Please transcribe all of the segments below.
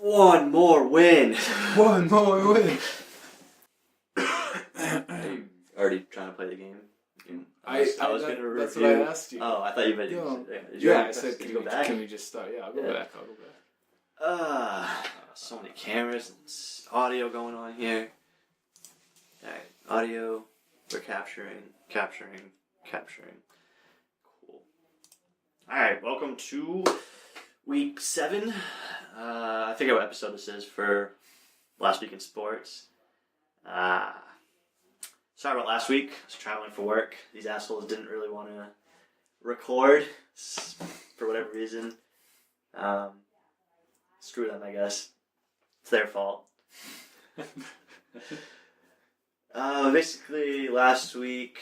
One more win. One more win. Are you already trying to play the game? I was going to review. That's what I asked you. Oh, I thought you meant I said, can you go back? Can we just start? Yeah, I'll go back. So many cameras and audio going on here. Alright, audio. We're capturing. Cool. Alright, welcome to week 7. I forget what episode this is for last week in sports. Sorry about last week. I was traveling for work. These assholes didn't really want to record for whatever reason. Screw them, I guess. It's their fault. Basically, last week...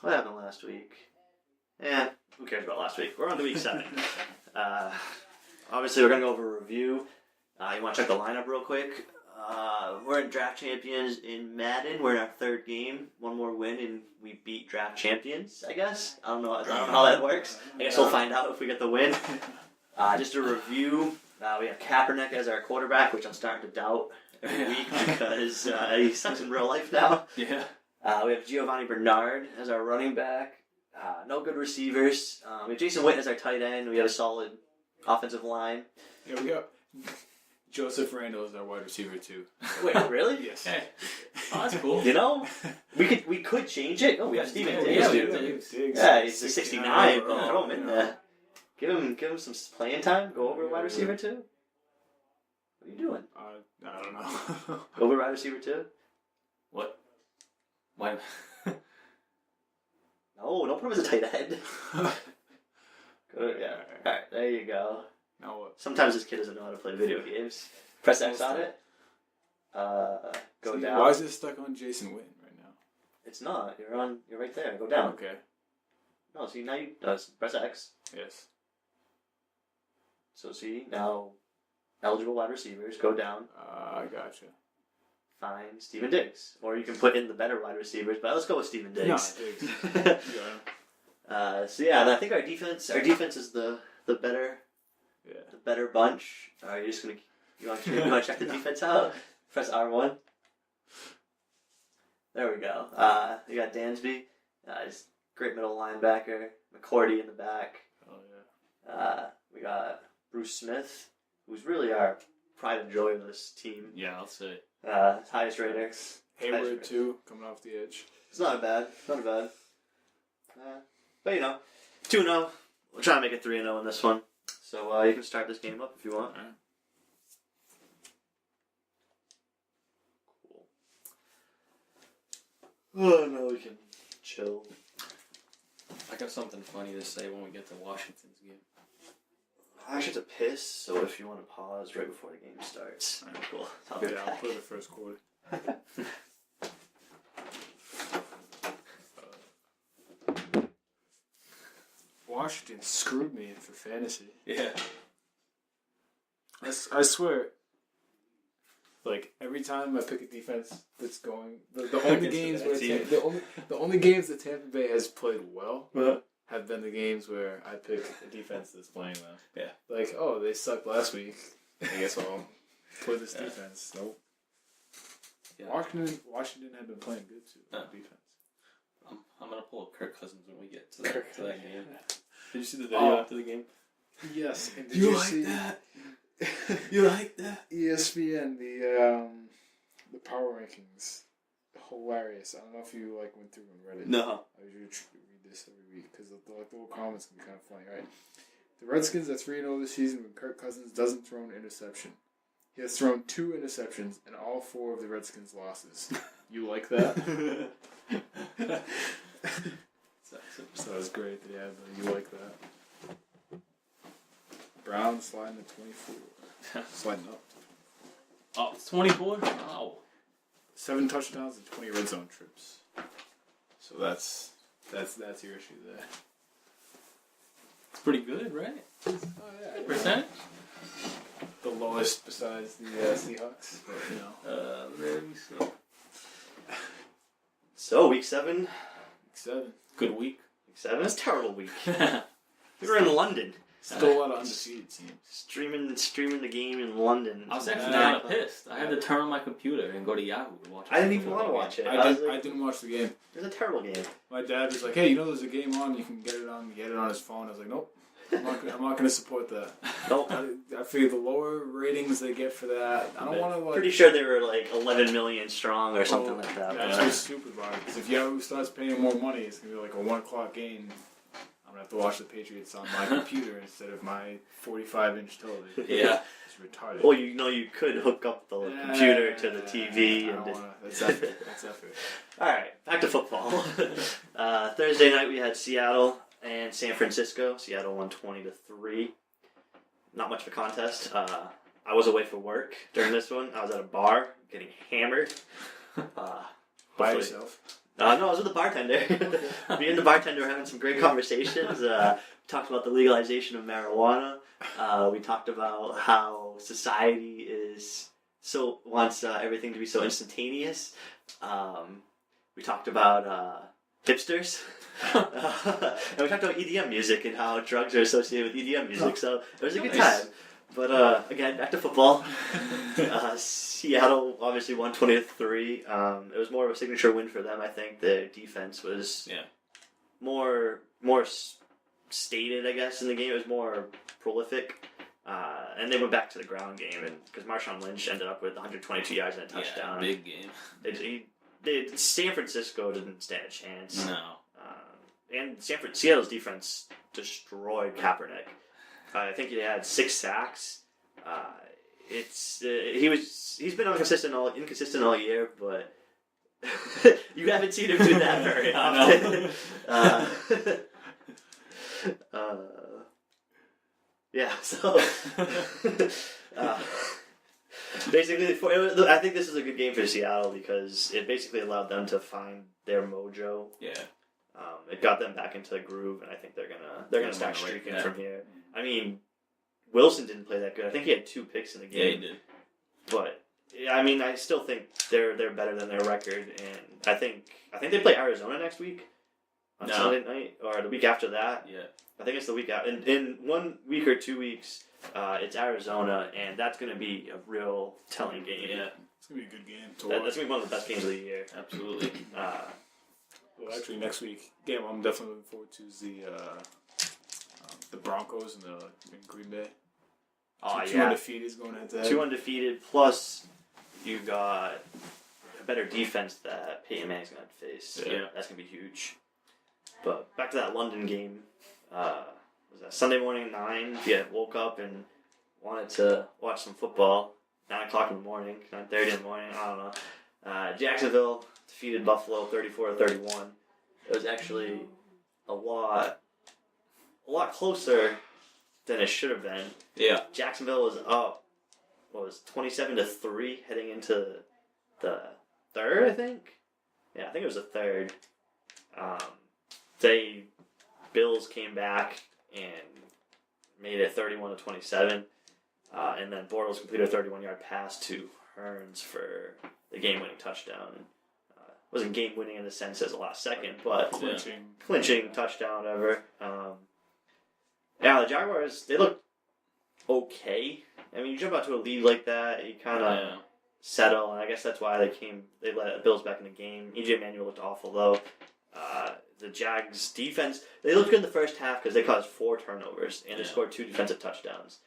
What happened last week? Who cares about last week? We're on to week 7. Obviously, we're going to go over a review. You want to check the lineup real quick? We're in draft champions in Madden. We're in our 3rd game. One more win, and we beat draft champions, I guess. I don't know how that works. I guess we'll find out if we get the win. Just a review. We have Kaepernick as our quarterback, which I'm starting to doubt every week because he sucks in real life now. Yeah. We have Giovanni Bernard as our running back. No good receivers. We have Jason Witten as our tight end. We have a solid offensive line. Here we go. Joseph Randall is our wide receiver too. Wait, really? Yes. Hey. Oh, that's cool. You know, we could change it. Oh, we have Steven Diggs. Yeah, he's a 69. Throw him in there. Give him some playing time. Go over wide receiver 2. What are you doing? I don't know. Go over wide receiver 2. What? Why? No, don't put him as a tight end. Yeah. All right, there you go. Now what? Sometimes this kid doesn't know how to play video games. Press X on it. Go down. Why is it stuck on Jason Witten right now? It's not. You're right there. Go down. Okay. No, see now you press X. Yes. So see now, eligible wide receivers. Go down. I gotcha. Find Steven Diggs, or you can put in the better wide receivers. But let's go with Steven Diggs. No, Diggs. So yeah, and I think our defense is the better. Yeah. The better bunch. Are you just gonna you want to check the defense out? Press R1. There we go. You got Dansby. He's great middle linebacker. McCourty in the back. Oh yeah. We got Bruce Smith, who's really our pride and joy of this team. Yeah, I'll say. Highest rater. Hayward too, coming off the edge. It's not bad. Not bad. But 2-0. We'll try to make it 3-0 in this one. So you can start this game up if you want. Right. Cool. Oh, no, we can chill. I got something funny to say when we get to Washington's game. I actually have to piss, so if you want to pause right before the game starts. Alright, cool. I'll be back. I'll play the first quarter. Washington screwed me for fantasy. Yeah. I swear. Like every time I pick a defense that's going, the only games where the only games that Tampa Bay has played well have been the games where I pick a defense that's playing well. Yeah. Like, oh, they sucked last week. I guess I'll play this defense. Nope. Yeah. Washington had been playing good too. Defense. I'm gonna pull up Kirk Cousins when we get to that game. Did you see the video after the game? Yes. And did you see that? You like that? ESPN, the power rankings, hilarious. I don't know if you went through and read it. No. I usually read this every week because the little comments can be kind of funny, right? The Redskins are 3-0 this season when Kirk Cousins doesn't throw an interception. He has thrown 2 interceptions in all 4 of the Redskins' losses. You like that? So that was great that he had the you like that. Brown sliding to 24. Sliding up. Oh, it's 24? Wow. 7 touchdowns and 20 red zone trips. So that's your issue there. It's pretty good, right? Oh yeah. Percent? The lowest besides the Seahawks, but very so. So week 7. Week 7. Good week. Week 7. That's a terrible week. We were in London. Still a lot of undefeated teams. Streaming the game in London. I was actually kind of pissed. I had to turn on my computer and go to Yahoo to watch it. I didn't even want to watch it. I didn't watch the game. It was a terrible game. My dad was like, "Hey, there's a game on. You can get it on his phone." I was like, "Nope, I'm not going to support that." Nope. I figure the lower ratings they get for that, I don't want to like. Pretty sure they were like 11 million strong or something like that. That's so stupid about it. Because if Yahoo starts paying more money, it's gonna be like a 1 o'clock game. I'm gonna have to watch the Patriots on my computer instead of my 45-inch television. Yeah. It's retarded. Well, you could hook up the computer to the TV. That's effort. That's effort. Alright, back to football. Thursday night we had Seattle and San Francisco. Seattle won 20-3. Not much of a contest. I was away for work during this one. I was at a bar getting hammered. By yourself? No, I was with the bartender. Me and the bartender were having some great conversations. We talked about the legalization of marijuana. We talked about how society wants everything to be so instantaneous. We talked about hipsters. And we talked about EDM music and how drugs are associated with EDM music. So it was a good time. But again, back to football. Seattle obviously won 20-3. It was more of a signature win for them. I think their defense was more stated, I guess, in the game. It was more prolific, and they went back to the ground game, and because Marshawn Lynch ended up with 122 yards and a touchdown. Big game. San Francisco didn't stand a chance. No. And Seattle's defense destroyed Kaepernick. I think he had 6 sacks. He's been inconsistent all year, but you haven't seen him do that very often. So basically, I think this is a good game for Seattle because it basically allowed them to find their mojo. Yeah. It got them back into the groove, and I think they're gonna start streaking from here. I mean, Wilson didn't play that good. I think he had 2 picks in the game. Yeah, he did. But I mean, I still think they're better than their record, and I think they play Arizona next week on Sunday night or the week after that. Yeah, I think it's the week out. In 1 week or 2 weeks, it's Arizona, and that's going to be a real telling game. Yeah, it's gonna be a good game to watch. That's gonna be one of the best games of the year. Absolutely. Well, actually, next week game I'm definitely looking forward to is the Broncos in Green Bay. Two undefeated going head to head. 2 undefeated, plus you got a better defense that Peyton Manning's going to face. Yeah. That's going to be huge. But back to that London game. Was that Sunday morning, 9? Yeah, woke up and wanted to watch some football. 9 o'clock in the morning, 9:30 in the morning, I don't know. Jacksonville defeated Buffalo 34-31. It was actually a lot closer than it should have been. Yeah. Jacksonville was up, 27-3 heading into the third, I think? Yeah, I think it was the third. Bills came back and made it 31-27. And then Bortles completed a 31-yard pass to Hearns for the game-winning touchdown. Wasn't game-winning in the sense as a last second, but clinching touchdown, whatever. The Jaguars, they look okay. I mean, you jump out to a lead like that, you kind of settle, and I guess that's why they let the Bills back in the game. E.J. Manuel looked awful, though. The Jags' defense, they looked good in the first half because they caused 4 turnovers, and they scored 2 defensive touchdowns.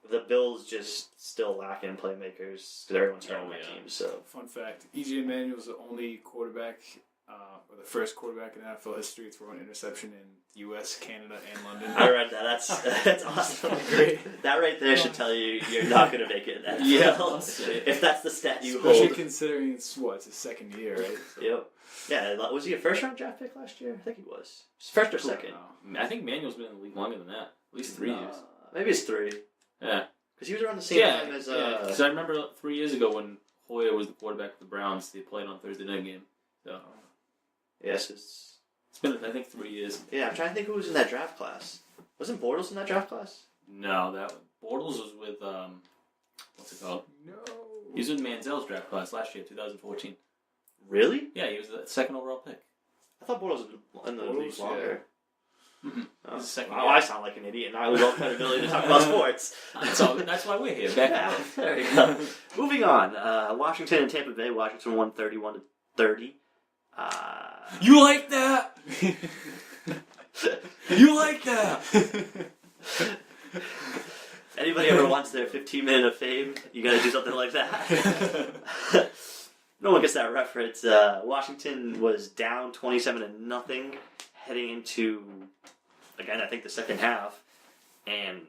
The Bills just still lacking playmakers because everyone's hurt on my team. So, fun fact: E.J. Manuel was the only quarterback, or the first quarterback in NFL history to throw an interception in U.S., Canada, and London. I read that. That's awesome. Great. That right there should tell you you're not going to make it in that. If that's the stat you hold. Especially considering it's his second year, right? So. Yep. Yeah, was he a first-round draft pick last year? I think he was. First or second? I think Manuel's been in the league longer than that. At least 3 years. Maybe it's 3. Yeah. Because he was around the same time as... Because I remember 3 years ago when Hoyer was the quarterback of the Browns, they played on Thursday night game. So. Yes, it's been, I think, 3 years. Yeah, I'm trying to think who was in that draft class. Wasn't Bortles in that draft class? No, Bortles was with, what's it called? No. He was in Manziel's draft class last year, 2014. Really? Yeah, he was the second overall pick. I thought Bortles was in the league longer. He's the second Oh, guy. I sound like an idiot, and I lose all credibility to talk about sports. That's why we're here. Back Yeah, up. there you go. Moving on. Washington and Tampa Bay. Washington won 31-30. You like that? You like that? Anybody ever wants their 15-minute of fame, you gotta do something like that. No one gets that reference. Washington was down 27-0 heading into, again, I think the second half. And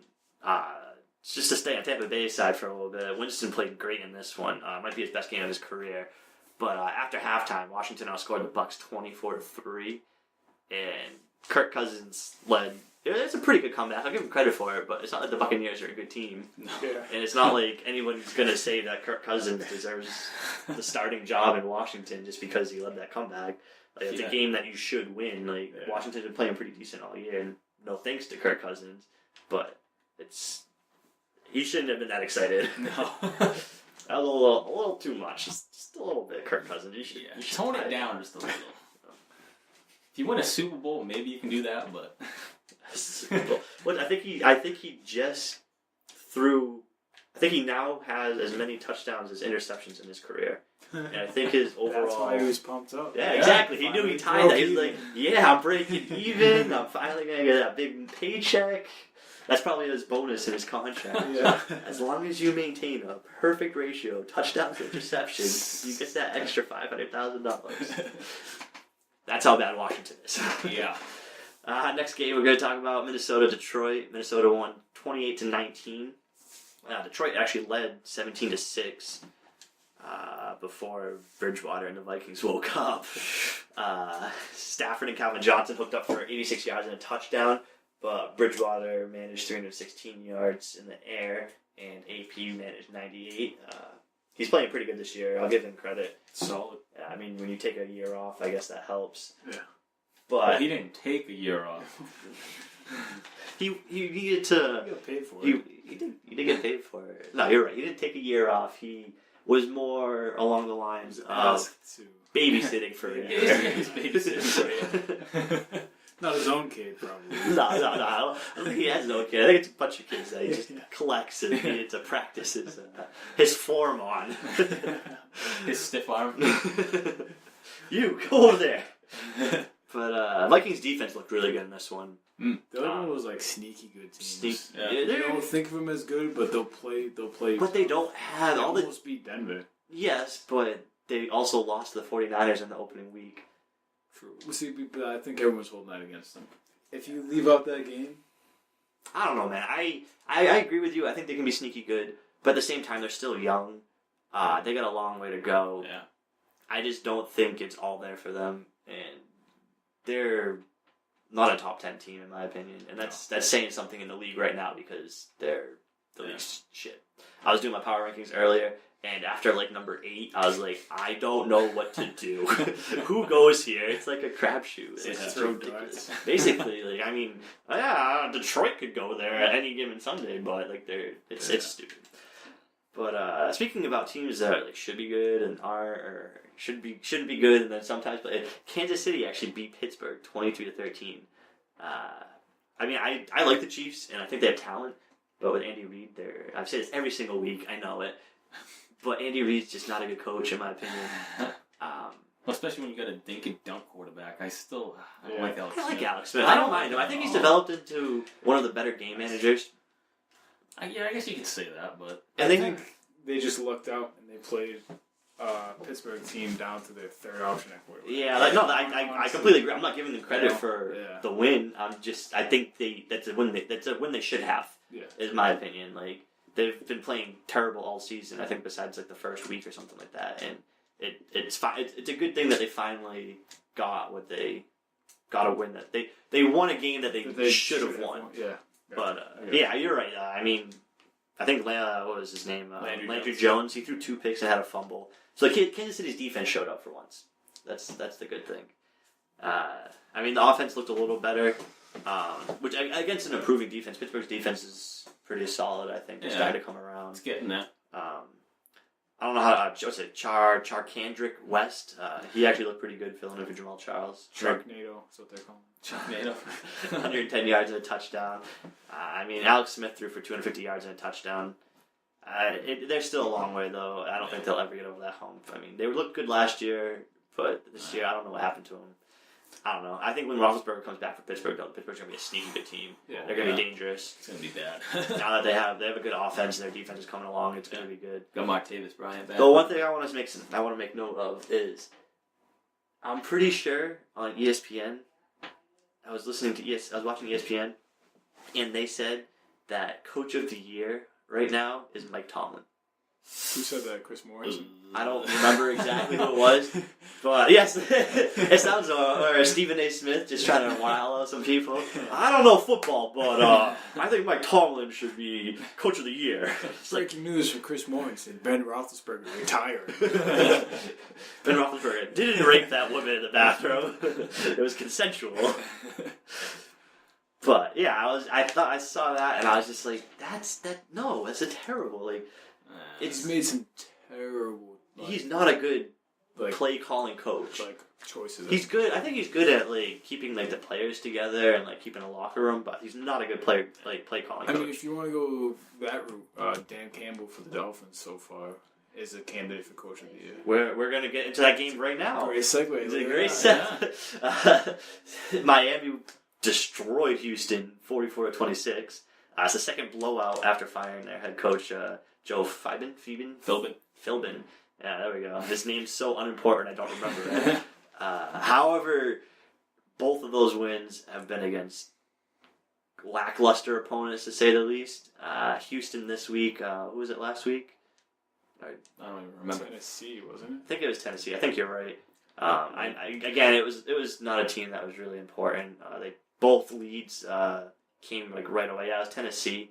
just to stay on Tampa Bay's side for a little bit, Winston played great in this one. Might be his best game of his career. But after halftime, Washington outscored the Bucs 24-3. And Kirk Cousins led. It's a pretty good comeback. I'll give him credit for it, but it's not like the Buccaneers are a good team. No. Yeah. And it's not like anyone's going to say that Kirk Cousins deserves the starting job in Washington just because he led that comeback. Like, it's a game that you should win. Like, Washington's been playing pretty decent all year, and no thanks to Kirk Cousins. But he shouldn't have been that excited. No. That was a little too much. Just a little bit, Kirk Cousins. You should Tone it down just a little. If you win a Super Bowl, maybe you can do that, but... Well, I think he just threw. I think he now has as many touchdowns as interceptions in his career, and I think his overall. That's why he was pumped up. Yeah, exactly. He knew he tied that. He's like, "Yeah, I'm breaking even. I'm finally gonna get that big paycheck." That's probably his bonus in his contract. Yeah. As long as you maintain a perfect ratio of touchdowns to interceptions, you get that extra $500,000. That's how bad Washington is. Yeah. Next game, we're going to talk about Minnesota-Detroit. Minnesota won 28-19. Detroit actually led 17-6 before Bridgewater and the Vikings woke up. Stafford and Calvin Johnson hooked up for 86 yards and a touchdown, but Bridgewater managed 316 yards in the air, and AP managed 98. He's playing pretty good this year. I'll give him credit. Solid. I mean, when you take a year off, I guess that helps. Yeah. But he didn't take a year off. he needed to. He got paid for it. He did get paid for it. No, you're right. He didn't take a year off. He was more along the lines of babysitting for a year. He's babysitting for you. Not his own kid, probably. No. I don't think he has his own kid. I think it's a bunch of kids that he just collects and needed to practice his form on. His stiff arm. You, go over there. But Vikings defense looked really good in this one. The other one was like sneaky good teams. Yeah. You don't think of them as good, but they'll play. But they don't have all the. Almost beat Denver. Yes, but they also lost to the 49ers in the opening week. True. See, but I think everyone's holding that against them. If you leave out that game, I don't know, man. I agree with you. I think they can be sneaky good, but at the same time, they're still young. They got a long way to go. Yeah. I just don't think it's all there for them, and they're not a top 10 team in my opinion, and that's saying something in the league right now because they're the league's shit. I was doing my power rankings earlier, and after like number 8, I was like, I don't know what to do. Who goes here? It's like a crapshoot. It's ridiculous. Basically, like I mean, Detroit could go there at any given Sunday, but like it's stupid. But speaking about teams that like should be good and aren't, or shouldn't be good, and then sometimes play, Kansas City actually beat Pittsburgh 22-13. I mean, I like the Chiefs, and I think they have talent, but with Andy Reid, I've said this every single week. I know it, but Andy Reid's just not a good coach in my opinion. Well, especially when you got a dink and dunk quarterback. I don't like Alex Smith. I like Alex Smith. I don't mind him. I think he's developed into one of the better game managers. I guess you could say that, but I think they just lucked out and they played Pittsburgh team down to their third option at quarterback. Yeah, I completely agree. I'm not giving them credit for the win. I think that's a win they should have. Yeah. Is my opinion. Like they've been playing terrible all season. I think besides like the first week or something like that, and it's fine. It's a good thing that they finally got what they got a win that they won a game that they should have won. Yeah. But yeah, you're right. I mean, I think what was his name? Landry Jones. He threw 2 picks and had a fumble. So Kansas City's defense showed up for once. That's the good thing. I mean, the offense looked a little better, which against an improving defense. Pittsburgh's defense is pretty solid. I think they're starting to come around. It's getting there. I don't know how what's it, Charkandrick West. He actually looked pretty good filling in for Jamal Charles. Sharknado, that's what they're calling. Sharknado. 110 yards and a touchdown. I mean, Alex Smith threw for 250 yards and a touchdown. They're still a long way, though. I don't think they'll ever get over that hump. I mean, they looked good last year, but this year, I don't know what happened to them. I don't know. I think when Roethlisberger comes back for Pittsburgh, Pittsburgh's going to be a sneaky good team. Yeah, they're going to be dangerous. It's going to be bad. Now that they have a good offense and their defense is coming along, it's going to be good. Got Martavis Bryant back. Though one thing I want to make note of is, I'm pretty sure on ESPN, I was watching ESPN, and they said that Coach of the Year right now is Mike Tomlin. Who said that? Chris Morris? I don't remember exactly who it was, but yes, it sounds or Stephen A. Smith just trying to rile out some people. I don't know football, but I think Mike Tomlin should be Coach of the Year. Breaking news from Chris Morris: Ben Roethlisberger retired. Ben Roethlisberger didn't rape that woman in the bathroom. It was consensual. But yeah, I saw that and I was just like, that's a terrible He's made some terrible. He's not a good like, play calling coach. Like choices. He's good. I think he's good at keeping the players together and keeping a locker room, but he's not a good play calling. I mean, if you want to go that route, Dan Campbell for the Dolphins so far is a candidate for Coach of the Year. We're gonna get into that game right now. Great segue. It's a great set. Miami destroyed Houston 44-26. It's the second blowout after firing their head coach Joe Philbin. Yeah, there we go. His name's so unimportant I don't remember it. However, both of those wins have been against lackluster opponents, to say the least. Houston this week. Who was it last week? I don't even remember. Tennessee, wasn't it? I think it was Tennessee. I think you're right. Again, it was not a team that was really important. Both leads came right away. Yeah, it was Tennessee.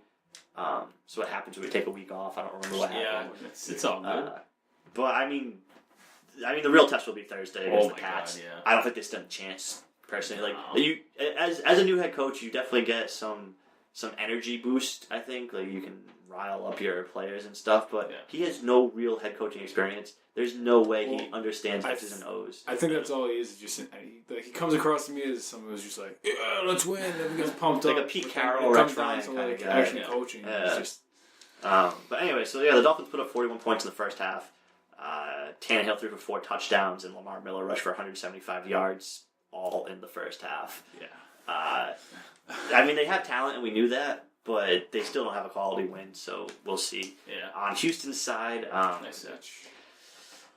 So what happens when we take a week off? I don't remember what happened. Yeah, it's all good. But I mean, the real test will be Thursday against the Pats. God, yeah. I don't think they stand a chance personally. You, as a new head coach, you definitely get some energy boost. I think you can rile up your players and stuff. But he has no real head coaching experience. There's no way he understands X's and O's. I think that's all he is. Just he comes across to me as someone who's just like, yeah, let's win. Everyone gets pumped up. Like a Pete Carroll or a Ryan kind of guy. Actually coaching. Yeah. Just... but anyway, so the Dolphins put up 41 points in the first half. Tannehill threw for 4 touchdowns, and Lamar Miller rushed for 175 yards, all in the first half. Yeah. They have talent, and we knew that, but they still don't have a quality win, so we'll see. Yeah. On Houston's side, nice catch.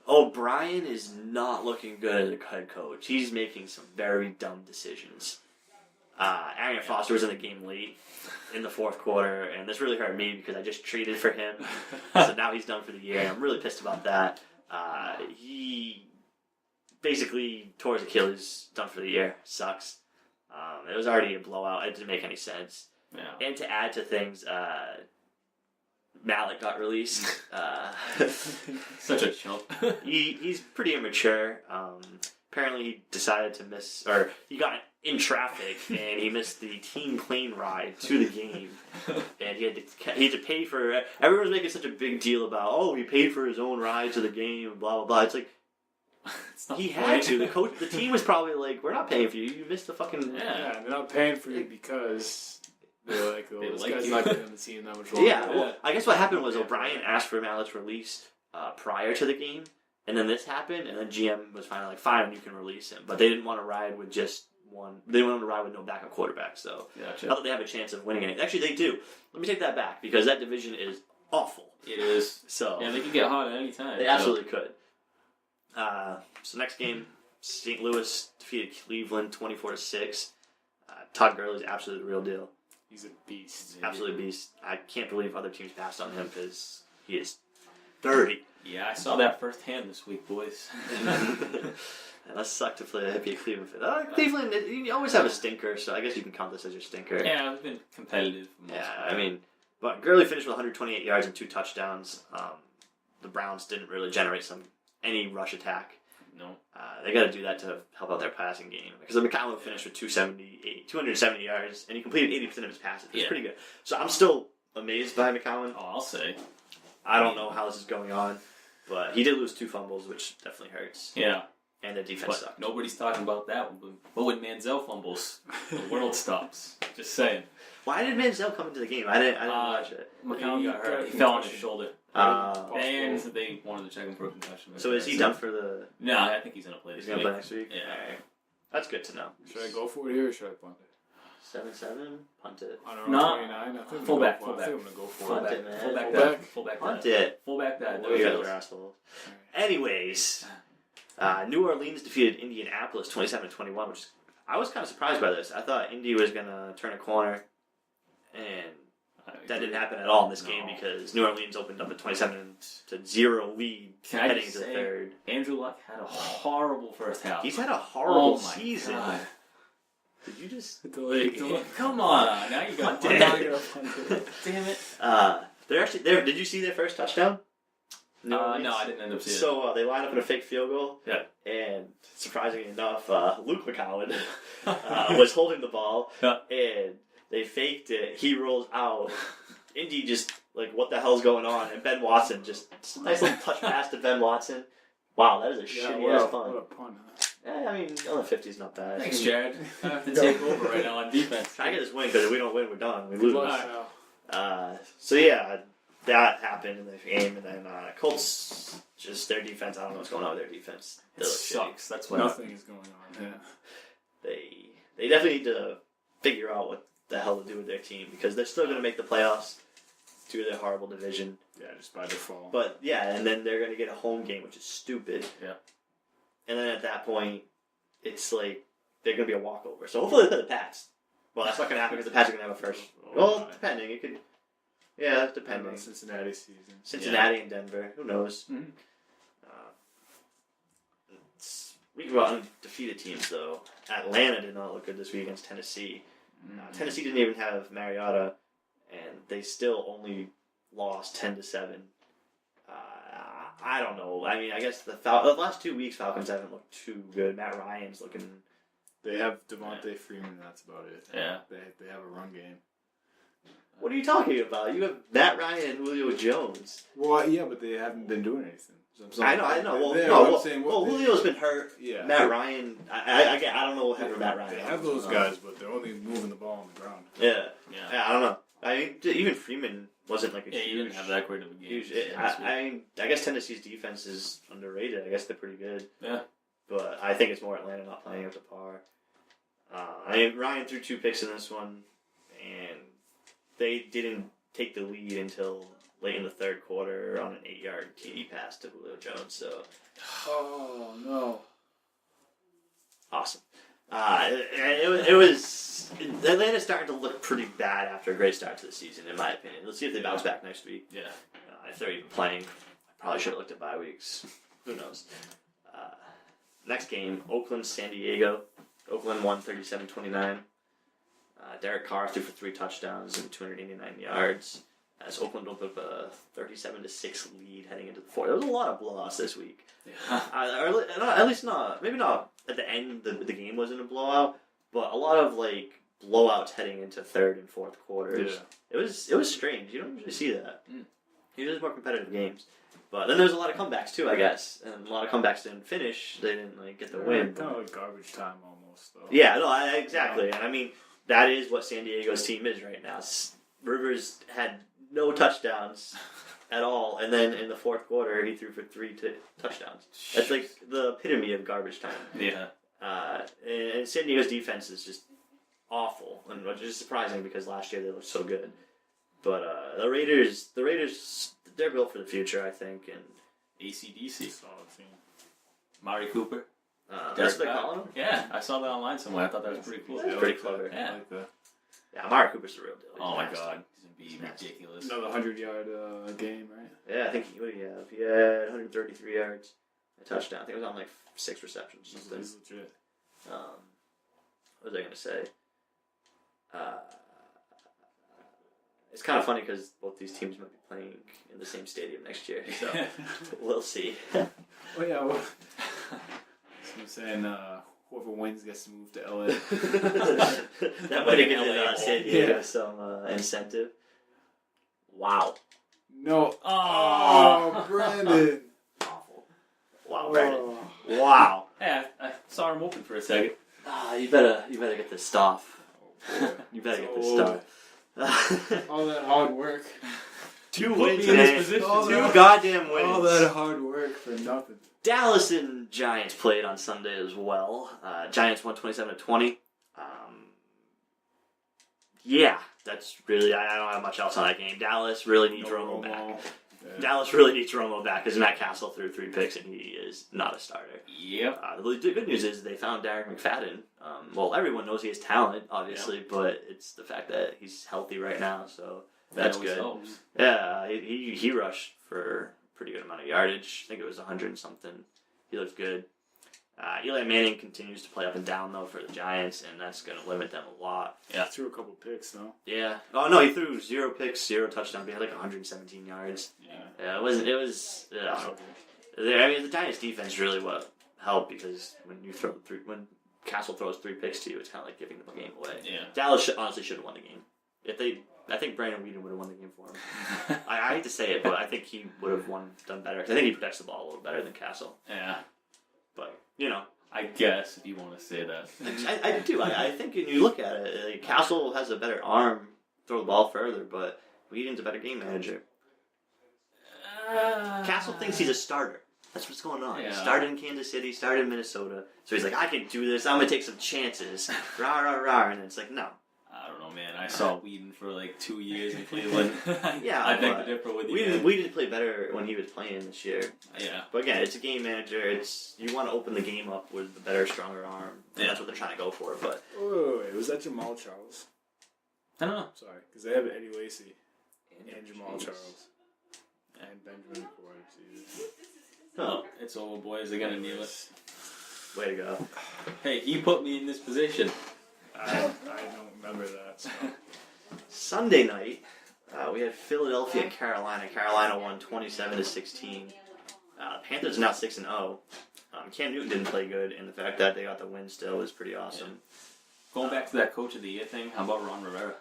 O'Brien is not looking good as a head coach. He's making some very dumb decisions. Arian Foster was in the game late in the fourth quarter, and this really hurt me because I just traded for him. So now he's done for the year, and I'm really pissed about that. He basically tore his Achilles, done for the year. Sucks. It was already a blowout. It didn't make any sense. Yeah. And to add to things, Malik got released. Such a chump. He's pretty immature. Apparently he decided to miss, or he got in traffic and he missed the team plane ride to the game. And he had to pay for, everyone was making such a big deal about, he paid for his own ride to the game, blah, blah, blah. It's like, he had to. The team was probably like, we're not paying for you. You missed the fucking... Yeah, they're not paying for you because... They're like, this guy's you. not going to be on the team that much longer. Yeah, well, I guess what happened was O'Brien asked for Malik's release prior to the game, and then this happened, and then GM was finally like, fine, you can release him. But they didn't want to ride with just one. They didn't want to ride with no backup quarterback, so gotcha. not that they have a chance of winning anything. Actually, they do. Let me take that back, because that division is awful. It is. So yeah, they can get hot at any time. They absolutely could. So next game, St. Louis defeated Cleveland 24-6. Todd Gurley's absolutely the real deal. He's a beast. Absolute beast. I can't believe other teams passed on him because he is dirty. Yeah, I saw that firsthand this week, boys. That sucked to play a Cleveland fan. Cleveland, you always have a stinker, so I guess you can count this as your stinker. Yeah, it's been competitive. But Gurley finished with 128 yards and 2 touchdowns. The Browns didn't really generate any rush attack. No. They got to do that to help out their passing game. Because McCollum finished with 270 yards, and he completed 80% of his passes. It's pretty good. So I'm still amazed by McCollum. Oh, I'll say. I don't know how this is going on. But he did lose 2 fumbles, which definitely hurts. Yeah. And the defense But sucked. nobody's talking about that. But when Manziel fumbles, the world stops. Just saying. Why did Manziel come into the game? I didn't watch it. McCown got hurt. He concussion. fell on his shoulder. And Possible. they wanted to check him for a concussion. So is he done for the... No, I think he's going to play He's this going to week. play next week? Yeah. Alright. That's good to know. Should I go for it here or should I punt it? 7-7? Punt it. I don't No. know, 29. I think I'm Fullback, gonna go for it. I think I'm going to go for Punt it. it, man. Fullback Fullback. that. Fullback Punt that. it. Fullback that. There you go, goes. assholes. Anyways, New Orleans defeated Indianapolis 27-21, which I was kind of surprised by this. I thought Indy was going to turn a corner, and that didn't happen at all in this game because New Orleans opened up a 27-0 lead Can I heading just into the say, third. Andrew Luck had a horrible first half. He's had a horrible Oh my season. God. Did you just... Hit the leg. Come on. Now you got Damn. Now I gotta punt it. Damn it. They're actually there. Did you see their first touchdown? No, I didn't end up seeing it. So they line up in a fake field goal. Yeah. And surprisingly enough, Luke McCowan was holding the ball. Yeah. And they faked it. He rolls out. Indy just like, what the hell's going on? And Ben Watson just nice little touch pass to Ben Watson. Wow, that is a shitty ass punt. What a punt, huh? Yeah, I mean, on the 50's not bad. Thanks, Jared. I have to take over right now on defense. Try to get this win because if we don't win, we're done. We Good lose. luck, Alright. Sal. So yeah, that happened in the game, and then Colts, just their defense. I don't know what's going on with their defense. They It look shitty. sucks. That's what Nothing is going on. Yeah. They definitely need to figure out what the hell to do with their team because they're still going to make the playoffs due to their horrible division. Yeah, just by default. But yeah, and then they're going to get a home game, which is stupid. Yeah. And then at that point, it's like they're going to be a walkover. So hopefully they play the Pats. Well, that's not going to happen because the Pats are going to have a first. Well, depending. It could. Yeah, depending. Cincinnati season. Cincinnati and Denver. Who knows? Mhm. We can go on undefeated teams though. Atlanta did not look good this week against Tennessee. Tennessee didn't even have Mariota, and they still only lost 10-7. I don't know. I mean, I guess the last 2 weeks Falcons haven't looked too good. Matt Ryan's looking. They have Devontae Freeman. That's about it. Yeah. They have a run game. What are you talking about? You have Matt Ryan and Julio Jones. Well, yeah, but they haven't been doing anything. So I know. Well, They- no, I'm saying, well, they- Julio's been hurt. Yeah. Matt Ryan, I don't know what happened to Matt Ryan. They have those guys, but they're only moving the ball on the ground. Yeah. Yeah. I don't know. I mean, even Freeman wasn't like a Yeah, huge. you didn't have that great of a game. Huge, this week. I guess Tennessee's defense is underrated. I guess they're pretty good. Yeah. But I think it's more Atlanta not playing up to par. I mean, Ryan threw 2 picks in this one, and they didn't take the lead until late in the third quarter on an 8-yard TD pass to Julio Jones. So Oh, no. awesome. It was Atlanta's starting to look pretty bad after a great start to the season, in my opinion. Let's see if they bounce back next week. Yeah. If they're even playing, I probably should have looked at bye weeks. Who knows? Next game, Oakland, San Diego. Oakland won 37-29. Derek Carr threw for 3 touchdowns and 289 yards. As Oakland opened up a 37-6 lead heading into the fourth. There was a lot of blowouts this week. Yeah. At least not. Maybe not at the end. The game wasn't a blowout, but a lot of like blowouts heading into third and fourth quarters. Yeah. It was strange. You don't usually see that. Mm. Usually it's more competitive games. But then there's a lot of comebacks too, I guess, and a lot of comebacks didn't finish. They didn't like get the win. Kind of like garbage time almost, though. Yeah, no, exactly. And I mean, that is what San Diego's team is right now. Rivers had no touchdowns at all, and then in the fourth quarter, he threw for 3 touchdowns. That's like the epitome of garbage time. Yeah. And San Diego's defense is just awful, and which is surprising because last year they looked so good. But the Raiders, they're built for the future, I think. And AC/DC. Solid team. Mari Cooper. that's what they call him. Yeah, I saw that online somewhere. I thought that was pretty cool. That's pretty clever. Yeah. I like that. Yeah, Amari Cooper's the real deal. He's Oh my nasty. god, he's gonna be ridiculous. Another 100-yard game, right? Yeah, I think what did he have? He had 133 yards, a touchdown. I think it was on like 6 receptions or something. He's legit. What was I gonna say? It's kind of funny because both these teams might be playing in the same stadium next year, so we'll see. Oh yeah. Well, so I'm saying whoever wins gets to move to LA. That might have given San Diego some incentive. Wow. No. Oh, Oh, Brandon. Wow, Brandon. Wow. Yeah, I saw him open for a second. You better get this stuff. Boy. You better get this So, stuff. all that hard work. 2 Put wins, me in this man. position. All 2 that- goddamn wins. All that hard work for nothing. Dallas and Giants played on Sunday as well. Giants won 27-20. Yeah, that's really. I don't have much else on that game. Dallas really needs Romo back. Yeah. Dallas really needs Romo back because Matt Castle threw 3 picks and he is not a starter. Yep. The good news is they found Derek McFadden. Well, everyone knows he has talent, obviously, but it's the fact that he's healthy right now, so that's always good. helps. Yeah, he rushed for a pretty good amount of yardage. I think it was 100 and something. He looked good. Eli Manning continues to play up and down, though, for the Giants, and that's going to limit them a lot. Yeah, threw a couple picks, though. Yeah. Oh, no, he threw 0 picks, 0 touchdowns. He had like 117 yards. Yeah. It was. I mean, the Giants' defense really what helped because when Castle throws 3 picks to you, it's kind of like giving the game away. Yeah. Dallas honestly should have won the game. I think Brandon Weeden would have won the game for him. I hate to say it, but I think he would have done better. 'Cause I think he protects the ball a little better than Castle. Yeah. But, you know. I guess if you want to say that. I do. I think when you look at it, Castle has a better arm, throw the ball further, but Weeden's a better game manager. Castle thinks he's a starter. That's what's going on. Yeah. He started in Kansas City, started in Minnesota, so he's like, I can do this. I'm gonna take some chances. Rah rah rah, and it's like, no. I don't know, man. I saw Whedon for like 2 years in Cleveland. Yeah, I beg to differ with you. We didn't play better when he was playing this year. Yeah. But again, it's a game manager. You want to open the game up with the better, stronger arm. And Yeah. that's what they're trying to go for. But Wait, was that Jamal Charles? I don't know. Sorry, because they have Eddie Lacy and Jamal Jeez. Charles and Benjamin Ford. Jesus. Oh, it's over, boys. They're gonna kneel it. way to go. Hey, he put me in this position. I don't remember that. So. Sunday night, we had Philadelphia and Carolina. Carolina won 27-16. Panthers are now 6-0. Cam Newton didn't play good, and the fact that they got the win still is pretty awesome. Going back to that Coach of the Year thing, how about Ron Rivera?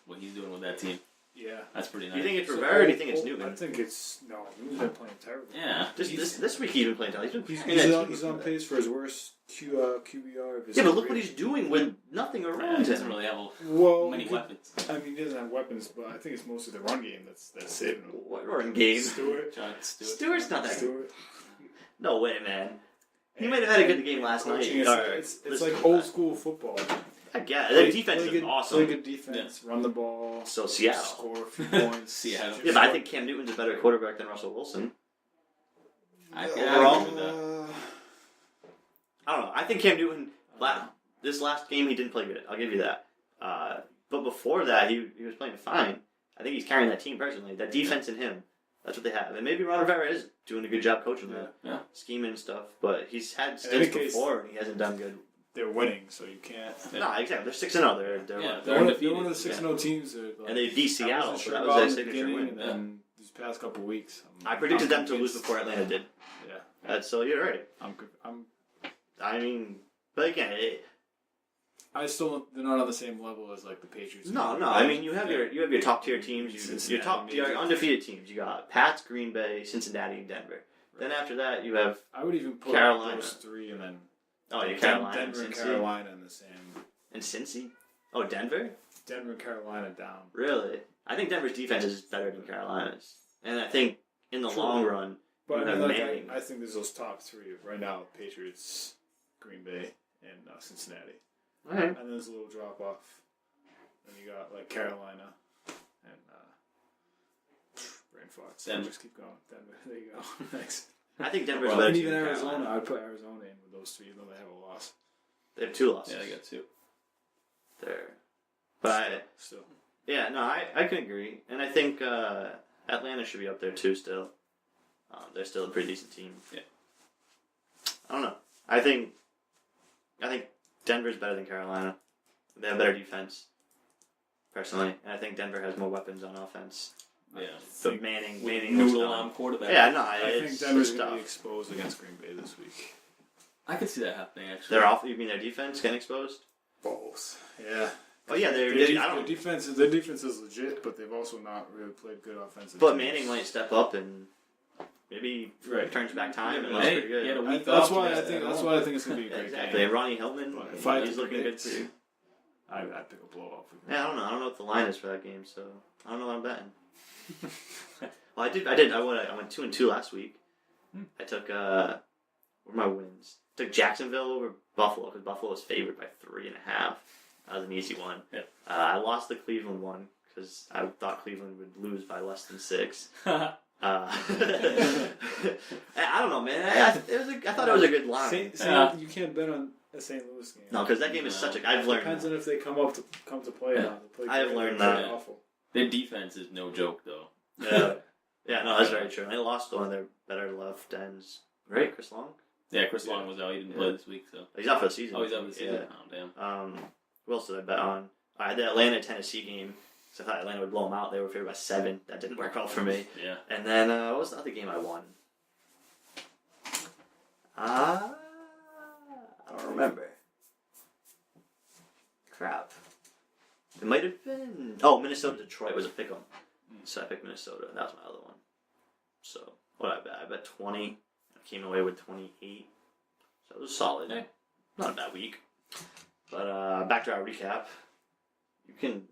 What he's doing with that team? Yeah. That's pretty nice. Do you think it's Rivera or do you think it's Newton? I think it's no. Newton's been playing terrible. Yeah. This week he's been playing well. He's on pace for his worst QBR of his Yeah, but look career. what he's doing with nothing Yeah, around he doesn't him. really have many he weapons. I mean, he doesn't have weapons, but I think it's mostly the run game that's saving him. What run game? Stewart. John Stewart. Stewart's not that good. Stewart. No way, man. He might have had a good game last night. Coaching is- Or It's this- like old school football. I guess. Their defense play is good, awesome. Play good defense, run the ball, So Seattle. score a few points. Seattle. Yeah, but I think Cam Newton's a better quarterback than Russell Wilson. I Overall? agree with that. I don't know. I think Cam Newton, this last game, he didn't play good. I'll give you that. But before that, he was playing fine. I think he's carrying that team personally. That defense in him. That's what they have. And maybe Ron Rivera is doing a good job coaching that. Yeah. Scheming and stuff. But he's had In stints any case- before, and he hasn't done good. They're winning, so you can't. No, exactly. They're 6-0. They're Yeah, one- They're undefeated. one of the 6-0 teams. That, like, And they beat I Seattle, wasn't so sure that about was their in the signature beginning, win. And then these past couple weeks, I predicted them to lose convinced. before Atlanta did. Yeah, So you're right. I'm. I mean, but again, I still don't, they're not on the same level as like the Patriots. no. I mean, you have your top tier teams. Your undefeated teams. You got Pats, Green Bay, Cincinnati, and Denver. Then after that, you have I would even put Carolina. those three, and then Carolina, Denver, and Cincy, Carolina in the same. and Cincy. Oh, Denver. Denver, and Carolina down. Really? I think Denver's defense is better than Carolina's, and I think in the True. long run, But you I mean, have like, Manning. I think there's those top three right now: Patriots, Green Bay, and Cincinnati. All right. And then there's a little drop off. Then you got like Carolina and brain farts. Denver. Just keep going. Denver. There you go. Thanks. I think Denver's Well, better And team even than Arizona. Carolina. I'd put Arizona in with those three, even though they have a loss. They have 2 losses. Yeah, they got 2. There. But Still. yeah, no, I can agree, and I think Atlanta should be up there too. Still, they're still a pretty decent team. Yeah. I don't know. I think Denver's better than Carolina. They have better defense, personally, and I think Denver has more weapons on offense. Yeah. But Manning was Noodle done. arm quarterback. Yeah, no, I think it's Denver's going to tough. be exposed against Green Bay this week. I could see that happening, actually. They're off. You mean their defense getting exposed? Both. Yeah. Oh yeah, Their they're. defense is legit, but they've also not really played good offensive. But teams. Manning might step up and maybe Right. turns back time and Yeah. looks Hey, pretty good. he had a week That's off. why I Yeah. think. That's why I think it's gonna be a great Exactly. game. Ronnie Hillman, But if I had he's to looking good predict, too. I pick a blowout. Yeah, I don't know. I don't know what the line is for that game, so I don't know what I'm betting. Well, I went 2-2 last week. I took what were my wins? Took Jacksonville over Buffalo because Buffalo was favored by 3.5. That was an easy one. Yeah. I lost the Cleveland one because I thought Cleveland would lose by less than 6. I don't know, man. I thought it was a good line. You can't bet on a St. Louis game. No, because that game is such a. I've learned. Depends on if they come to play or not. They play I've great, learned they're that. Awful. Their defense is no joke, though. Yeah, no, that's very true. And they lost one of their better left ends. Right, Chris Long. Yeah, Chris Long was out. He didn't play this week, so. He's out for the season. Oh, he's out for the season. Yeah. Oh, damn. Who else did I bet on? I had the Atlanta-Tennessee game. So I thought Atlanta would blow them out. They were favored by 7. That didn't work out for me. Yeah. And then, what was the other game I won? I don't remember. Crap. It might have been... Oh, Minnesota-Detroit was a pick 'em. So I picked Minnesota, and that was my other one. So, what did I bet? I bet 20. I came away with 28. So it was solid. Yeah. Not a bad week. But back to our recap. You can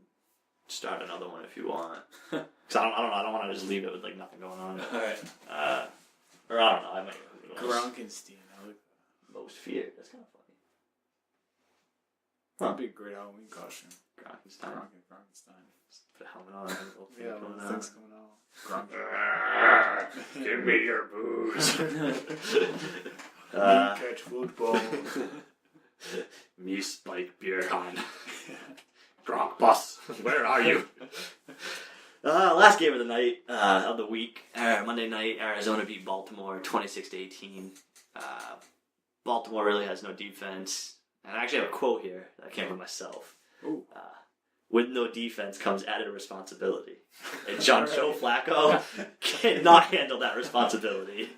start another one if you want. Because I don't want to just leave it with like nothing going on. Alright. Or I don't know. I might Gronkenstein. most feared. That's kind of funny. That'd be a great Halloween costume. Gronkenstein. Gronkenstein. Just put a helmet on. And little thing Yeah, coming little out. things coming out. Give me your booze. Catch football. Me spike beer con. Gronk bus. Where are you? Last game of the night, of the week, Monday night, Arizona beat Baltimore 26-18. Baltimore really has no defense. And I actually have a quote here that came from myself. Ooh. With no defense comes added responsibility. And Joe Flacco cannot handle that responsibility.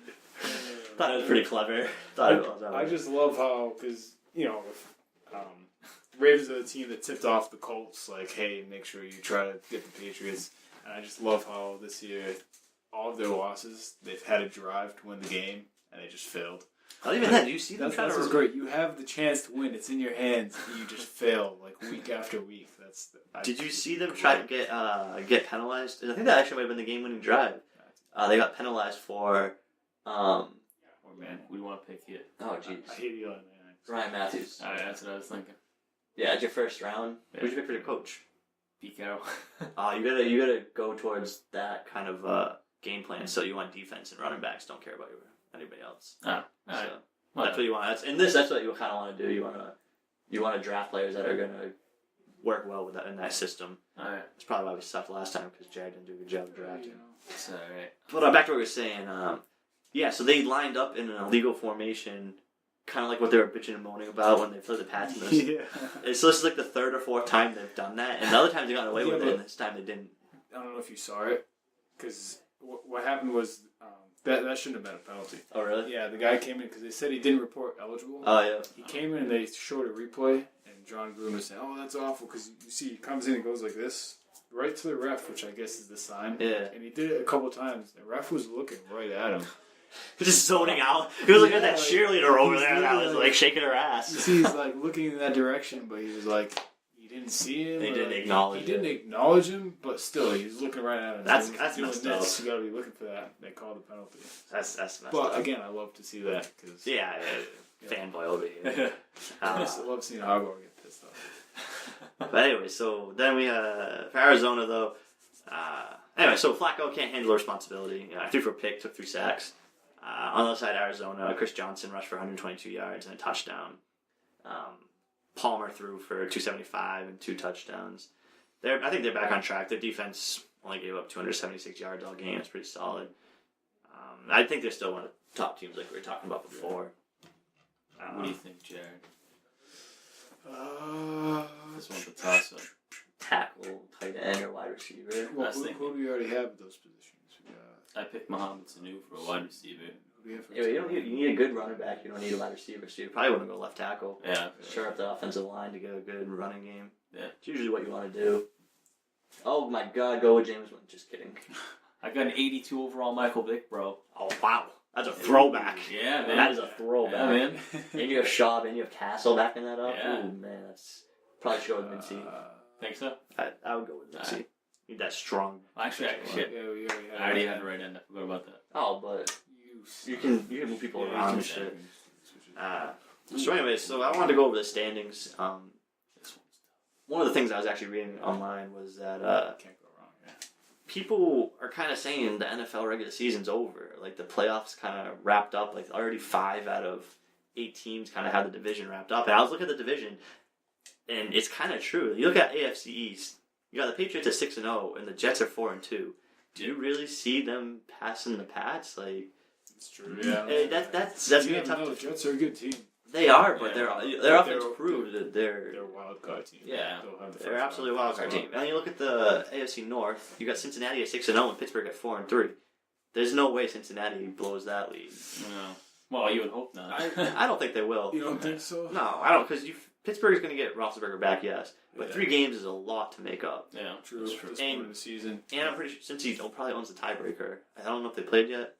Thought it was pretty clever. I just love how, because, Ravens are the team that tipped off the Colts, like, hey, make sure you try to get the Patriots. And I just love how this year, all of their losses, they've had a drive to win the game, and they just failed. Not even that. Do you see them That's what's great. You have the chance to win. It's in your hands, and you just fail, like, week after week. Did you see them try to get penalized? I think that actually might have been the game-winning drive. They got penalized for... Oh, man. Who do you want to pick here? Oh, jeez. I hate Eli, man. Ryan Matthews. Alright, that's what I was thinking. Yeah, it's your first round. Yeah. Who'd you pick for your coach? Pete Carroll. You gotta go towards that kind of game plan. So you want defense and running backs. Don't care about anybody else. Oh, alright. So that's what you want. That's what you kind of want to do. You want to draft players that are gonna work well with that in that system. Alright. That's probably why we sucked last time because Jared didn't do a good job of drafting. It's alright. But back to what we were saying. So they lined up in an illegal formation. Kind of like what they were bitching and moaning about when they played the Pats in this. Yeah. So this is like the 3rd or 4th time they've done that, and the other times they got away with it, and this time they didn't. I don't know if you saw it, because what happened was that shouldn't have been a penalty. Oh, really? Yeah, the guy came in because they said he didn't report eligible. Oh, yeah. He came in and they showed a replay, and John Gruden was saying, "Oh, that's awful," because you see he comes in and goes like this, right to the ref, which I guess is the sign. Yeah. And he did it a couple times. The ref was looking right at him. Just zoning out. He was looking at that cheerleader over there that was like shaking her You ass. see, he's like looking in that direction, but he was like, he didn't see him. They didn't like, acknowledge He didn't acknowledge him, but still, he was looking right at him. That's Doing messed this. up. You gotta be looking for that. They called the penalty. That's messed But up. again, I love to see that because Yeah, fanboy over here. I just love seeing Agor get pissed off. But anyway, so then we for Arizona though. So Flacco can't handle the responsibility. I threw for a pick, took 3 sacks. On the other side, Arizona, Chris Johnson rushed for 122 yards and a touchdown. Palmer threw for 275 and 2 touchdowns. I think they're back on track. Their defense only gave up 276 yards all game. It's pretty solid. I think they're still one of the top teams like we were talking about before. What do you think, Jared? This one's a toss-up. Tackle, tight end, or wide receiver. Well, who do we already have at those positions? I picked Mohamed Sanu for a wide receiver. Who do we have for You need a good running back. You don't need a wide receiver. So you probably want to go left tackle. Yeah. Shore up the offensive line to get a good running game. Yeah. It's usually what you want to do. Oh my God, go with James Winston. Just kidding. I got an 82 overall Michael Vick, bro. Oh wow, that's a throwback. Yeah, man. That is a throwback. Yeah, man. And you have Schaub and you have Castle backing that up. Yeah. Ooh, man, that's probably should go with Mincy. Think so? I would go with Mincy. Need that strong. Actually, shit. Yeah, I already had it right in. I forgot about that. Oh, but you can move people around and shit. So anyway, so I wanted to go over the standings. One of the things I was actually reading online was that can't go wrong. Yeah. people are kind of saying the NFL regular season's over. Like the playoffs kind of wrapped up. Like already 5 out of 8 teams kind of have the division wrapped up. And I was looking at the division, and it's kind of true. You look at AFC East. You got the Patriots at 6-0, and the Jets are 4-2. Do you really see them passing the Pats? Like, it's true. Yeah, that's gonna be tough. The Jets are a good team. They are, but their offense they're- proved that they're They're a wild card team. Yeah, They'll have the they're first absolutely a wild card team. And you look at the AFC North. You got Cincinnati at 6-0 and Pittsburgh at 4-3. There's no way Cincinnati blows that lead. No. Well, you would hope not. I don't think they will. You don't think so? No, I don't, because Pittsburgh is going to get Roethlisberger back, yes, but Yeah. 3 games is a lot to make up. Yeah, True. that's true. This point of the season. And I'm pretty sure since he probably owns the tiebreaker. I don't know if they played yet.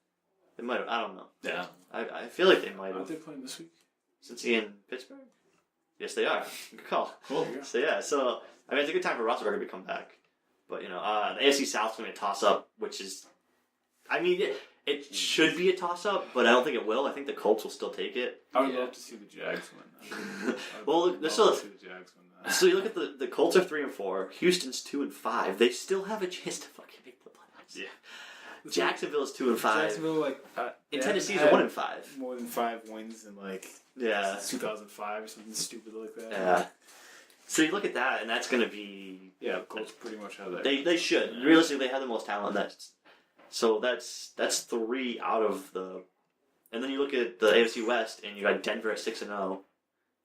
They might have. I don't know. Yeah. I feel like they might Aren't have. they playing this week? Since he in Pittsburgh? Yes, they are. Good call. Cool. So yeah, I mean it's a good time for Roethlisberger to come back. But the AFC South's going to be a toss-up, which is, I mean, it should be a toss-up, but I don't think it will. I think the Colts will still take it. I would love to see the Jags win. Well, I'd look, love to see the Jags win that. So you look at the Colts are 3-4, Houston's 2-5. They still have a chance to fucking make the playoffs. Yeah. Jacksonville is 2-5. Jacksonville, In Tennessee is 1-5. More than 5 wins in Yeah. 2005 or something stupid like that. Yeah. So you look at that, and that's going to be. Yeah, the Colts pretty much have that. They should. Yeah. Realistically, they have the most talent. That's 3 out of the. And then you look at the AFC West, and you got Denver at 6-0.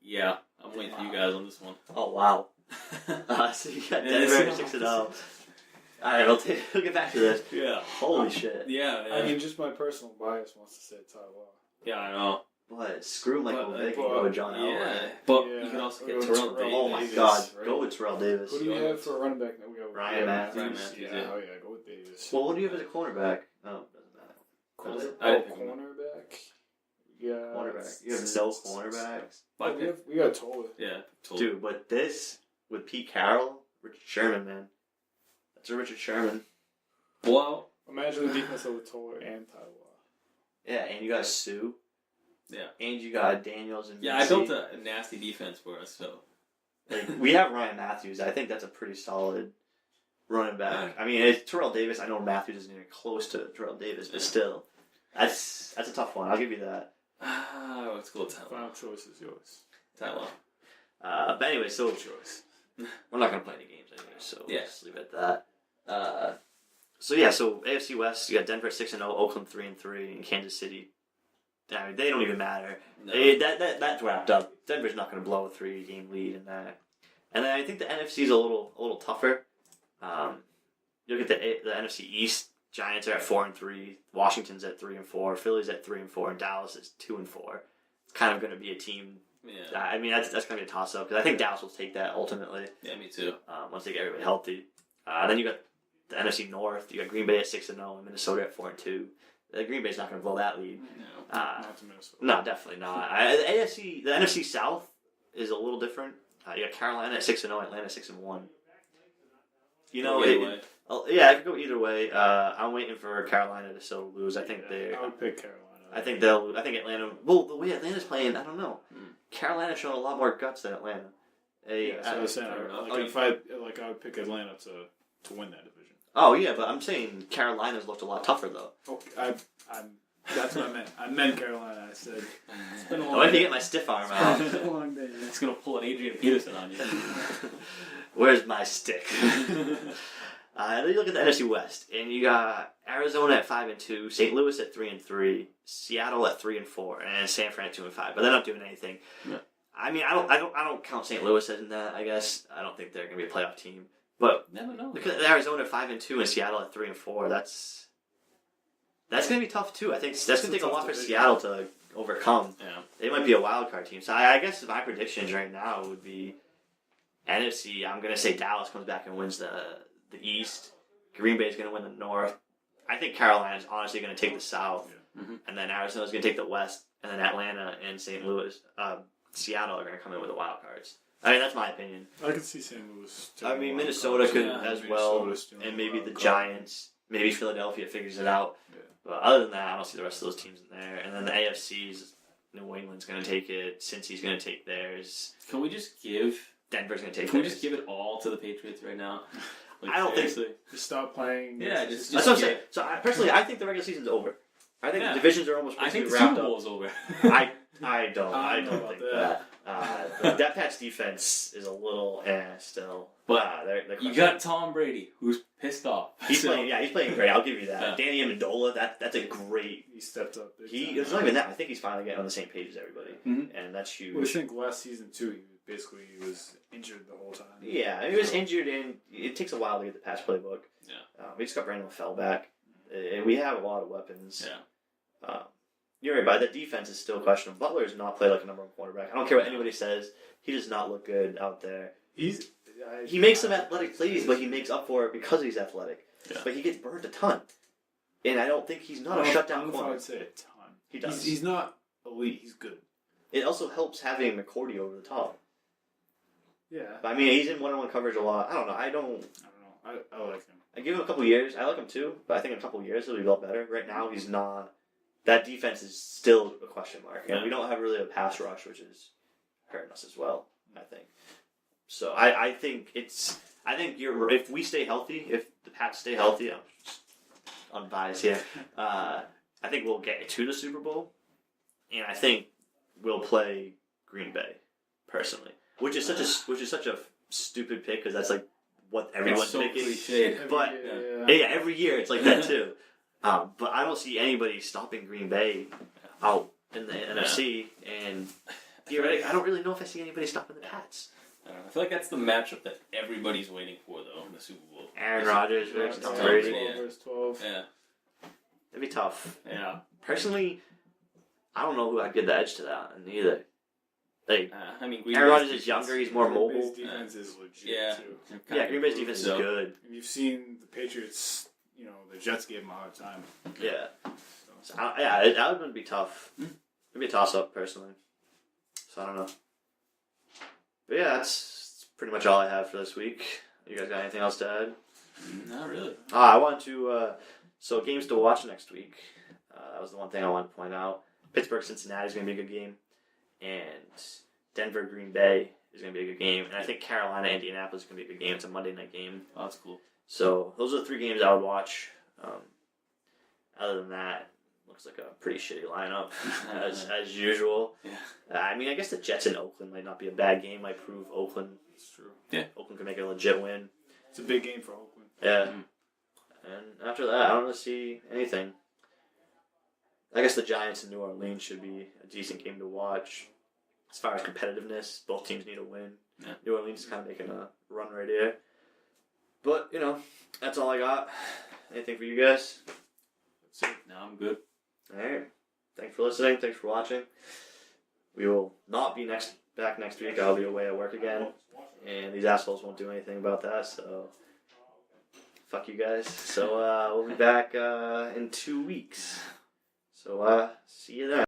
Yeah, I'm waiting for you guys on this one. Oh wow! So you got Denver at 6-0. All right, we'll get back to this. Yeah. Holy shit! Yeah, I mean, just my personal bias wants to say Ty Law. yeah, I know. But screw Michael But, Vick and but- go with John Elway. Yeah, but Yeah. you can also get Or Terrell Terrell Oh my Davis. God! right? Go with Terrell Davis. Who do we have for a running back? We have Ryan Matthews. Ryan Matthews, Yeah, yeah. oh yeah, go with Davis. Well, what do you have as a cornerback? Oh, doesn't matter. I didn't think cornerback. Yeah, Cornerback. You have no cornerbacks, But we got Tola. yeah, totally. dude. But this with Pete Carroll, Richard Sherman, man. That's a Richard Sherman. Well, Imagine the defense of Tola and Ty Law. Yeah, and you got Sue. Yeah. And you got Daniels and yeah, I built a nasty defense for us, so. Like, we have Ryan Matthews. I think that's a pretty solid running back. I mean, it's Terrell Davis. I know Matthews isn't even close to Terrell Davis, but still, that's a tough one. I'll give you that. Let's go with Tyler. Final choice is yours. Tyler. But anyway, so Good choice. we're not gonna play any games anyway, so Yeah. just leave it at that. So AFC West, you got Denver 6-0, Oakland 3-3, and Kansas City. I mean, they don't even matter. No. That's wrapped up. Denver's not going to blow a 3-game lead in that. And then I think the NFC is a little tougher. You look at the NFC East. Giants are at 4-3. Washington's at 3-4. Philly's at 3-4, and Dallas is 2-4. It's kind of going to be a team. Yeah. I mean, that's going to be a toss up because I think Dallas will take that ultimately. Yeah, me too. Once they get everybody healthy. Then you got the NFC North. You got Green Bay at 6-0 and Minnesota at 4-2. Green Bay's not going to blow that lead. No. Not to Minnesota. No, definitely not. The NFC South is a little different. You got Carolina at 6-0, Atlanta 6-1. You know, Either way. yeah, it could go either way. I'm waiting for Carolina to still lose. I think I would pick Carolina. I think they'll lose. I think Atlanta. Well, the way Atlanta's playing, I don't know. Carolina's showing a lot more guts than Atlanta. Yeah, so I was saying, fair enough. I would pick Atlanta to win that division. Oh yeah, but I'm saying Carolina's looked a lot tougher though. Okay, that's what I meant. I meant Carolina. I said it's been a I long went to day. get my stiff arm out. It's been a long day. It's going to pull an Adrian Peterson on you. Where's my stick? Then you look at the NFC West, and you got Arizona at 5-2, St. Louis at 3-3, Seattle at 3-4, and San Fran at 2-5. But they're not doing anything. Yeah. I mean, I don't count St. Louis as in that. I guess I don't think they're going to be a playoff team. But Never know. look at Arizona at 5-2 and Seattle at 3-4. That's going to be tough too. I think that's going to take a lot for division. Seattle to overcome. Yeah. They might be a wild card team. So I guess my predictions right now would be NFC. I'm going to say Dallas comes back and wins the East. Green Bay's going to win the North. I think Carolina's honestly going to take the South, Mhm. and then Arizona's going to take the West, and then Atlanta and St. Louis, Seattle are going to come in with the wild cards. I mean, that's my opinion. I can see St. Louis. I mean, Minnesota could Yeah, as well, Minnesota's still and maybe the wild card. Giants. Maybe Philadelphia figures it out. Yeah. But other than that, I don't see the rest of those teams in there. And then the AFC's, New England's going to take it. Cincy's going to take theirs. Can we just give? Denver's going to take Can we theirs. just give it all to the Patriots right now? Like, I don't think- seriously? Just stop playing. Yeah, just That's what I'm saying. So personally, I think the regular season's over. I think Yeah. the divisions are almost I think the wrapped Super up. Bowl's over. I don't I don't know think about that. That Pats defense is a little But still. They're You questionable. got Tom Brady, who's pissed off. He's So- playing. Yeah, he's playing great. I'll give you that. Yeah. Danny Amendola. That's a great. He stepped up. big time. It's not even that. I think he's finally getting on the same page as everybody, Mhm. and that's huge. Well, I think last season too, he was injured the whole time. Yeah, he was injured, and it takes a while to get the pass playbook. Yeah. We just got Brandon LaFell back, and we have a lot of weapons. Yeah. You're right, but the defense is still questionable. Butler has not played like a number one quarterback. I don't care what anybody says. He does not look good out there. He makes some athletic plays, but he makes up for it because he's athletic. Yeah. But he gets burned a ton. And I don't think he's not a shutdown corner. I'd say a ton. He does. He's not elite. He's good. It also helps having McCourty over the top. Yeah. But, I mean, he's in one-on-one coverage a lot. I don't know. I like him. I give him a couple years. I like him too, but I think in a couple years he'll be a lot better. Right now, he's not. That defense is still a question mark, and we don't have really a pass rush, which is hurting us as well. I think. So I think it's. I think if we stay healthy, if the Pats stay healthy, I'm just unbiased here. I think we'll get to the Super Bowl, and I think we'll play Green Bay personally, which is such a stupid pick because that's like what everyone's so picking. cliched. But every year it's like that too. But I don't see anybody stopping Green Bay out in the NFC, and theoretically, I don't really know if I see anybody stopping the Pats. I feel like that's the matchup that everybody's waiting for, though, in the Super Bowl. Aaron Rodgers versus Tom Tom Brady. Brady. 12 versus 12. Yeah. It'd be tough. Yeah. Personally, I don't know who I'd give the edge to that either. Like, I mean, Green Aaron Bay's Rodgers is defense- younger, he's more Green Bay's mobile. defense is legit Yeah. too. Yeah, Green Bay's defense is So- good. And you've seen the Patriots. The Jets gave him a hard time. Yeah. So. That would be tough. It'd be a toss-up, personally. So, I don't know. But yeah, that's pretty much all I have for this week. You guys got anything else to add? Not really. I want to, so games to watch next week. That was the one thing I wanted to point out. Pittsburgh-Cincinnati is going to be a good game. And Denver-Green Bay is going to be a good game. And I think Carolina-Indianapolis is going to be a good game. It's a Monday night game. Oh, that's cool. So those are the 3 games I would watch. Other than that, looks like a pretty shitty lineup as usual. Yeah. I mean, I guess the Jets in Oakland might not be a bad game. Might prove Oakland. It's true. Yeah. Oakland could make it a legit win. It's a big game for Oakland. Yeah. Mhm. And after that, I don't really see anything. I guess the Giants in New Orleans should be a decent game to watch. As far as competitiveness, both teams need a win. Yeah. New Orleans is kind of making a run right here. But, that's all I got. Anything for you guys? That's it. No, I'm good. Alright. Thanks for listening. Thanks for watching. We will not be back next week. I'll be away at work again. And these assholes won't do anything about that, so fuck you guys. So we'll be back in 2 weeks. So see you then.